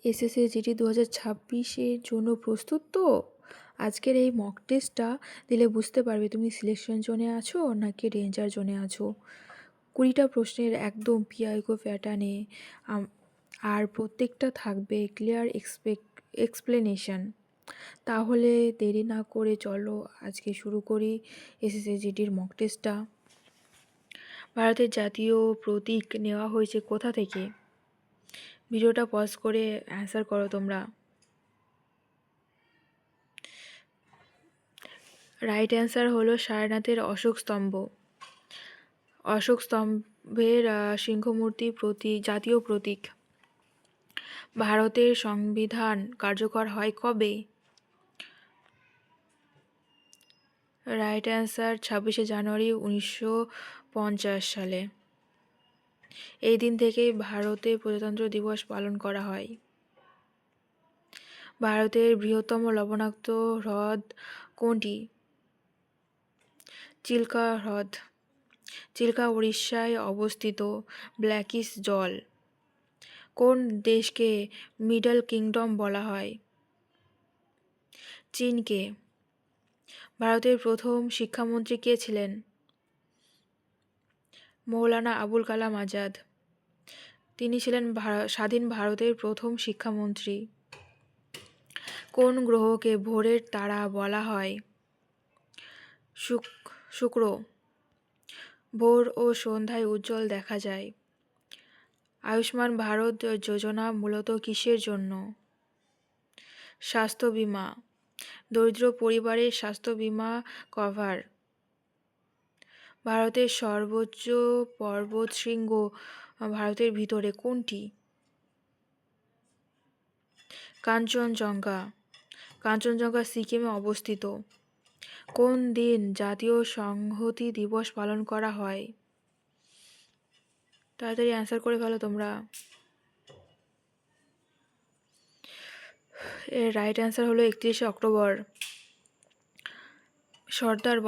SSC GD 2026-এর জন্য প্রস্তুত তো? আজকের এই মক টেস্টটা দিলে বুঝতে পারবে তুমি সিলেকশন জোনে আছো নাকি ডেঞ্জার জোনে আছো। 20টা প্রশ্নের একদম পিআইকিউ প্যাটার্নে, আর প্রত্যেকটা থাকবে ক্লিয়ার এক্সপ্লেনেশন। তাহলে দেরি না করে চলো আজকে শুরু করি এসএসসি জিডির মক টেস্টটা। ভারতের জাতীয় প্রতীক নেওয়া হয়েছে কোথা থেকে? ভিডিওটা পজ করে অ্যান্সার করো তোমরা। রাইট অ্যান্সার হলো সারনাথের অশোক স্তম্ভ। অশোক স্তম্ভের সিংহমূর্তি জাতীয় প্রতীক। ভারতের সংবিধান কার্যকর হয় কবে? রাইট অ্যান্সার 26শে জানুয়ারি 1950 সালে। এই দিন থেকেই ভারতে প্রজাতন্ত্র দিবস পালন করা হয়। ভারতের বৃহত্তম লবণাক্ত হ্রদ কোনটি? চিল্কা হ্রদ। চিল্কা উড়িষ্যায় অবস্থিত ব্ল্যাকিশ জল। কোন দেশকে মিডল কিংডম বলা হয়? চীনকে। ভারতের প্রথম শিক্ষামন্ত্রী কে ছিলেন? মৌলানা আবুল কালাম আজাদ। তিনি ছিলেন স্বাধীন ভারতের প্রথম শিক্ষামন্ত্রী। কোন গ্রহকে ভোরের তারা বলা হয়? শুক্র। ভোর ও সন্ধ্যায় উজ্জ্বল দেখা যায়। আয়ুষ্মান ভারত যোজনা মূলত কিসের জন্য? স্বাস্থ্য বীমা। দরিদ্র পরিবারের স্বাস্থ্য বীমা কভার। ভারতের সর্বোচ্চ পর্বতশৃঙ্গ ভারতের ভিতরে কোনটি? কাঞ্চনজঙ্ঘা। কাঞ্চনজঙ্ঘা সিকিমে অবস্থিত। কোন দিন জাতীয় সংহতি দিবস পালন করা হয়? তাড়াতাড়ি অ্যান্সার করে ফেলো তোমরা। এর রাইট অ্যান্সার হলো 31শে অক্টোবর। সর্দার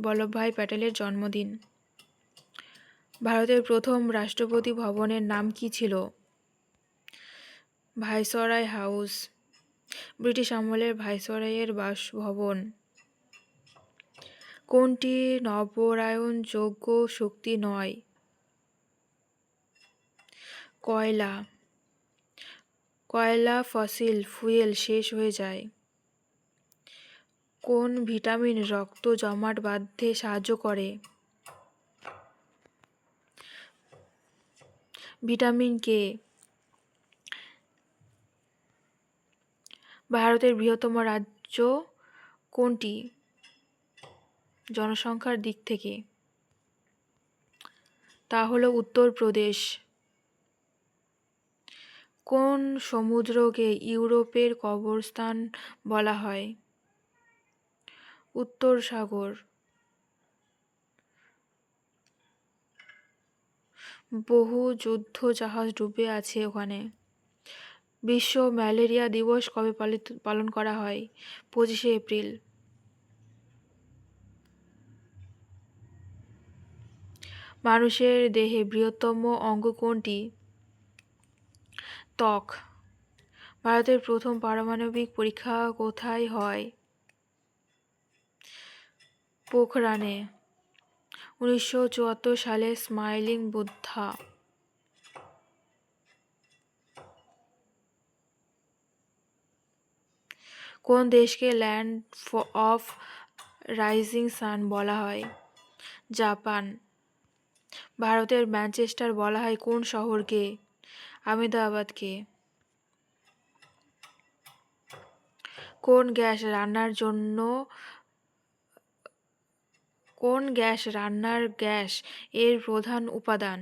বল্লভভাই প্যাটেলের জন্মদিন। ভারতের প্রথম রাষ্ট্রপতি ভবনের নাম কি ছিল? Viceroy house. ব্রিটিশ আমলের ভাইসরয়ের বাসভবন। কোনটি নবরায়ণযোগ্য শক্তি নয়? কয়লা। কয়লা ফসিল ফুয়েল শেষ হয়ে যায়। কোন ভিটামিন রক্ত জমাট বাঁধতে সাহায্য করে? Vitamin K. ভারতের বৃহত্তম রাজ্য কোনটি জনসংখ্যার দিক থেকে? তা হলো উত্তরপ্রদেশ। কোন সমুদ্রকে ইউরোপের কবরস্থান বলা হয়? উত্তর সাগর। বহু যুদ্ধ জাহাজ ডুবে আছে ওখানে। বিশ্ব ম্যালেরিয়া দিবস কবে পালন করা হয়? 25শে এপ্রিল। মানুষের দেহে বৃহত্তম অঙ্গ কোনটি? ত্বক। ভারতের প্রথম পারমাণবিক পরীক্ষা কোথায় হয়? পোখরানে। 1974 সালে স্মাইলিং বুদ্ধা। কোন দেশকে ল্যান্ড অফ রাইজিং সান বলা হয়? জাপান। ভারতের ম্যানচেস্টার বলা হয় কোন শহরকে? আহমেদাবাদকে। কোন গ্যাস রান্নার গ্যাস এর প্রধান উপাদান?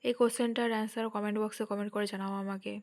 এই কোশ্চেনটার অ্যান্সার কমেন্ট বক্সে কমেন্ট করে জানাও আমাকে।